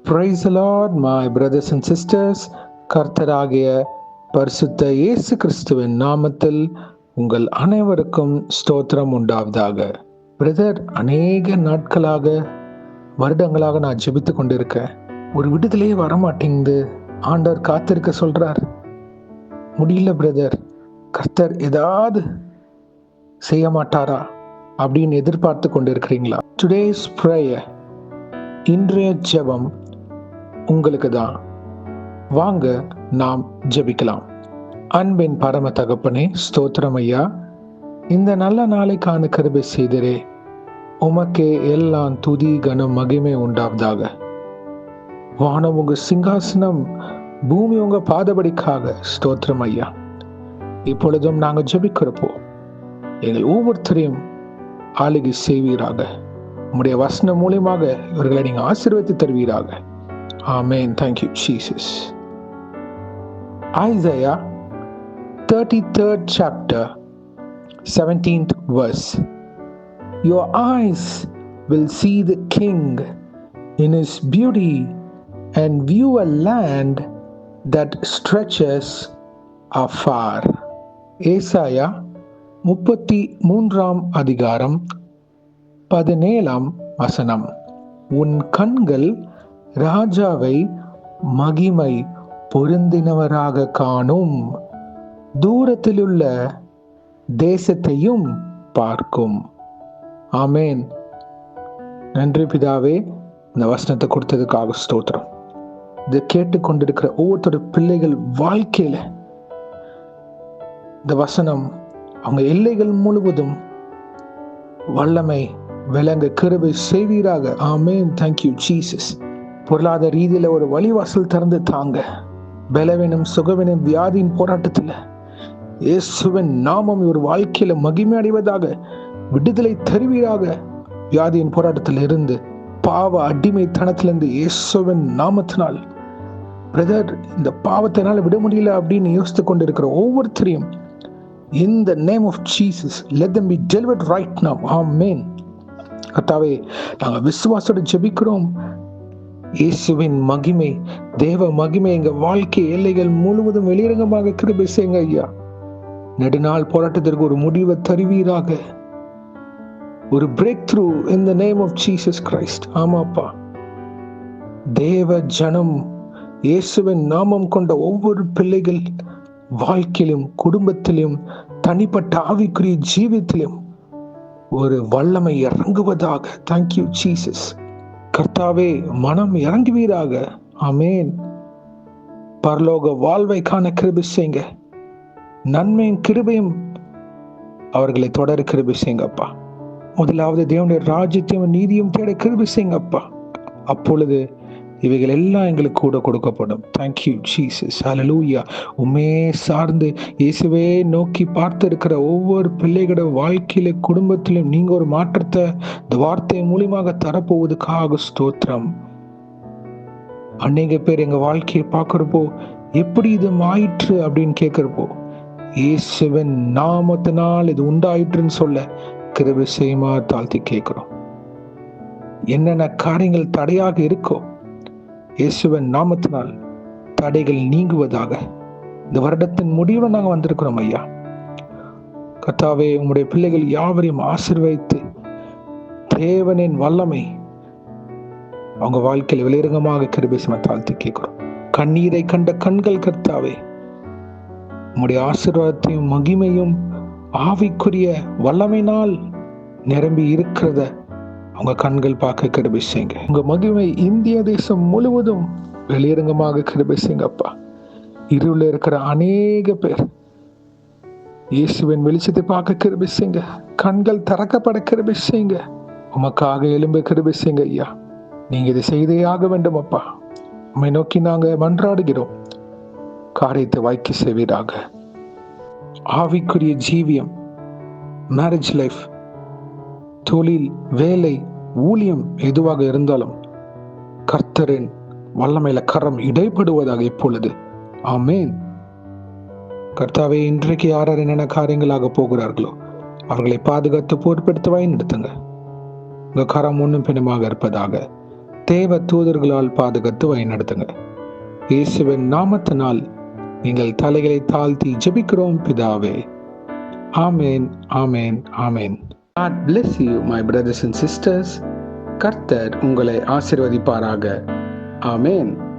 Praise the Lord, my brothers and sisters. கர்த்தராகிய பரிசுத்த இயேசு கிறிஸ்துவின் நாமத்தில் உங்கள் அனைவருக்கும் ஸ்தோத்திரம் உண்டாவதாக. பிரதர், அநேக நாட்களாக வருடங்களாக நான் ஜெபித்து கொண்டிருக்கேன். ஒரு விடுதலையே வரமாட்டேங்குது. ஆண்டவர் காத்திருக்க சொல்றார். முடியல பிரதர், கர்த்தர் ஏதாவது செய்ய மாட்டாரா அப்படின்னு எதிர்பார்த்து கொண்டிருக்கிறீங்களா? டுடேஸ் ப்ரேயர், இன்றைய ஜெபம் உங்களுக்கு தான். வாங்க நாம் ஜெபிக்கலாம். அன்பின் பரம தகப்பனே, ஸ்தோத்திரம் ஐயா. இந்த நல்ல நாளைக்கான கிருபை செய்தரே, உமக்கே எல்லாம் துதி கனம் மகிமை உண்டாவதாக. வானம் உங்க சிங்காசனம், பூமி உங்க பாதபடிக்காக. ஸ்தோத்திரம் ஐயா. இப்பொழுதும் நாங்கள் ஜெபிக்கிறப்போ எங்கள் ஒவ்வொருத்தரையும் ஆளுகை செய்வீராக. உம்முடைய வசனம் மூலியமாக இவர்களை நீங்க ஆசீர்வதித்து தருவீராக. Amen. Thank you, Jesus. Isaiah 33rd chapter, 17th verse. Your eyes will see the King in his beauty and view a land that stretches afar. ஏசாயா 33ஆம் அதிகாரம் 17ஆம் வசனம். உன் கண்கள் ராஜாவை மகிமை பொருந்தினவராக காணும், தூரத்திலுள்ள தேசத்தையும் பார்க்கும். ஆமேன். நன்றி பிதாவே, இந்த வசனத்தை கொடுத்ததுக்காக ஸ்தோத்திரம். இதை கேட்டுக்கொண்டிருக்கிற ஒவ்வொருத்தர் பிள்ளைகள் வாழ்க்கையில இந்த வசனம் அவங்க எல்லைகள் முழுவதும் வல்லமை விளங்க கிருபை செய்வீராக. ஆமேன். Thank you Jesus. பொருளாதார ரீதியில ஒரு வழிவாசல் திறந்து தாங்க. பலவீனம், சுகவீனம், வியாதியின் போராட்டத்தில் இயேசுவின் நாமம் ஒரு வாழ்க்கையில மகிமை அடைவதாக. விடுதலை தருவீராக வியாதியின் போராட்டத்தில் இருந்து, பாவ அடிமைத்தனத்திலிருந்து இயேசுவின் நாமத்தினால். பிரதர், இந்த பாவத்தினால விட முடியல அப்படின்னு யோசித்து கொண்டிருக்கிற ஒவ்வொருத்தரையும் in the name of Jesus, let them be delivered right now. Amen. கர்த்தாவே, நாங்கள் விசுவாசத்தோடு ஜெபிக்கிறோம். இயேசுவின் மகிமை, தேவ மகிமை எங்க வாழ்க்கை எல்லைகள் முழுவதும் வெளியரங்கமாக கிருபை செய்யுங்க ஐயா. நெடுநாள் போராட்டத்திற்கு ஒரு முடிவை தருவீராக. ஒரு break through in the name of Jesus Christ. ஆமாப்பா, தேவ ஜனம் இயேசுவின் நாமம் கொண்ட ஒவ்வொரு பிள்ளைகள் வாழ்க்கையிலும், குடும்பத்திலும், தனிப்பட்ட ஆவிக்குரிய ஜீவித்திலும் ஒரு வல்லமை இறங்குவதாக. Thank you Jesus. கர்த்தாவே, மனம் இறங்குவீராக. ஆமேன். பரலோக வாழ்வை காண கிருபை செய்யுங்க. நன்மையும் கிருபையும் அவர்களை தொடர கிருபை செய்யுங்கப்பா. முதலாவது தேவனுடைய ராஜ்யத்தையும் நீதியும் தேட கிருபை செய்யுங்கப்பா. அப்பொழுது இவைகள் எல்லாம் எங்களுக்கு கூட கொடுக்கப்படும். Thank you Jesus. ஹல்லேலூயா. உம்மே சார்ந்து இயேசுவே நோக்கி பார்த்து இருக்கிற ஒவ்வொரு பிள்ளைகளோட வாழ்க்கையில, குடும்பத்திலும் நீங்க ஒரு மாற்றத்தை இந்த வார்த்தை மூலியமாக தரப்போவதுக்காக ஸ்தோத்திரம். அநேக பேர் எங்க வாழ்க்கையை பார்க்கிறப்போ எப்படி இது ஆயிற்று அப்படின்னு கேட்கிறப்போ, இயேசுவின் நாமத்தினால் இது உண்டாயிற்றுன்னு சொல்ல கிருபை செய்யுமா தாழ்த்தி கேட்கிறோம். என்னென்ன காரியங்கள் தடையாக இருக்கோ, இயேசுவின் நாமத்தினால் தடைகள் நீங்குவதாக. இந்த வருடத்தின் முடிவுல நாங்க வந்திருக்கிறோம் ஐயா. கர்த்தாவே, உம்முடைய பிள்ளைகள் யாவரையும் ஆசீர்வதித்து தேவனின் வல்லமை அவங்க வாழ்க்கையில் வெளிரங்கமாக கிருபை செய்ய தாழ்த்தி கேட்கிறோம். கண்ணீரை கண்ட கண்கள் கர்த்தாவே, உம்முடைய ஆசீர்வாதத்தையும் மகிமையும் ஆவிக்குரிய வல்லமையினால் நிரம்பி இருக்கிறத அவங்க கண்கள் பார்க்க கிருபை செய்யுங்க. உங்க மகிமை இந்திய தேசம் முழுவதும் வெளியரங்கமாக கிருபை செய்யுங்கப்பா. இருள இருக்கிற அநேக பேர் இயேசுவின் வெளிச்சத்தை பார்க்க கிருபை செய்யுங்க. கண்கள் திறக்கப்பட கிருபை செய்யுங்க. உமக்காக எழும்ப கிருபை செய்யுங்க ஐயா. நீங்க இதை செய்தே ஆக வேண்டும் அப்பா. உம்மை நோக்கி நாங்க மன்றாடுகிறோம். காரியத்தை வாய்க்க செய்வீராக. ஆவிக்குரிய ஜீவியம், மேரேஜ் லைஃப், தொழில், வேலை, ஊழியம் எதுவாக இருந்தாலும் கர்த்தரின் வல்லமையில கரம் இடைப்படுவதாக இப்பொழுது. ஆமேன். கர்த்தாவே, இன்றைக்கு யார் என்னென்ன காரியங்களாக போகிறார்களோ அவர்களை பாதுகாத்து பொறுப்பெடுத்து வழி நடத்துங்க. உங்க கரம் முன்னும் பின்னுமாக இருப்பதாக. தேவ தூதர்களால் பாதுகாத்து வழிநடத்துங்க. இயேசுவின் நாமத்தினால் நீங்கள் தலைகளை தாழ்த்தி ஜெபிக்கிறோம் பிதாவே. ஆமேன், ஆமேன், ஆமேன். God bless you, my brothers and sisters. கர்த்தர் உங்களை ஆசீர்வதிப்பாராக. ஆமேன்.